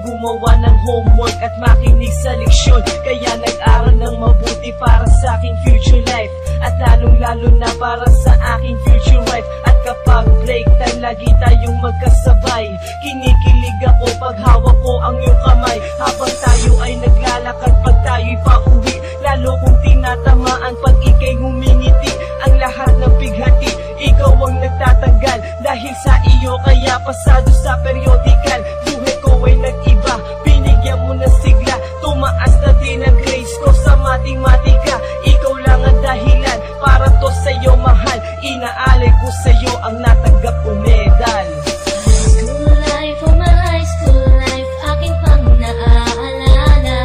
gumawa ng homework at makinig sa leksyon. Kaya nag-aral ng mabuti para sa aking future life, at lalong-lalo na para sa aking future wife. At kapag break time, lagi tayong magkasabay. Kinikilig ako pag hawak ko ang iyong kamay, habang tayo ay naglalakad pag tayo'y pauwi. Lalo kung tinatamaan pag ika'y ngumingiti. Ang lahat ng pighati, ikaw ang nagtatanggal. Dahil sa iyo kaya pasado sa periodical. Buhay ko ay nag-iba, binigyan mo ng sigla. Tumaas na din ang grades ko sa matematika. Ikaw lang ang dahilan para to sa'yo mahal. Inaalay ko sa'yo ang natanggap kong medal. High school life, oh my high school life, aking pang naaalala.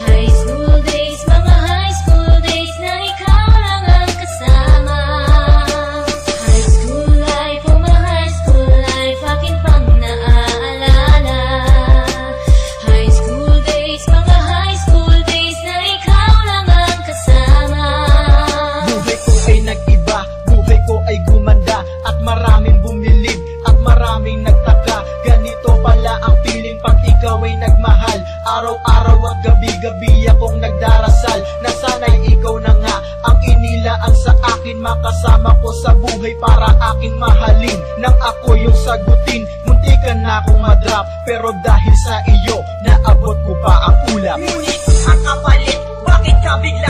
High school days, mga high school days na ikaw lang ang kasama. High school life, oh my high school life, aking pang naaalala. High school days, mga high school days na ikaw lang ang kasama. Buhay ko ay nag-iba, buhay ko ay gumanda, at maraming bumilib, at maraming nagtaka. Ganito pala ang feeling pag ikaw ay nagmahal. Araw-araw at gabi-gabi akong nagdarasal na sana'y ikaw na nga ang inilaan sa akin. Makasama ko sa buhay para aking mahalin. Nang ako yung sagutin, muntikan na akong madrop, pero dahil sa iyo, naabot ko pa ang ulap. Ngunit ang kapalit, bakit ka bigla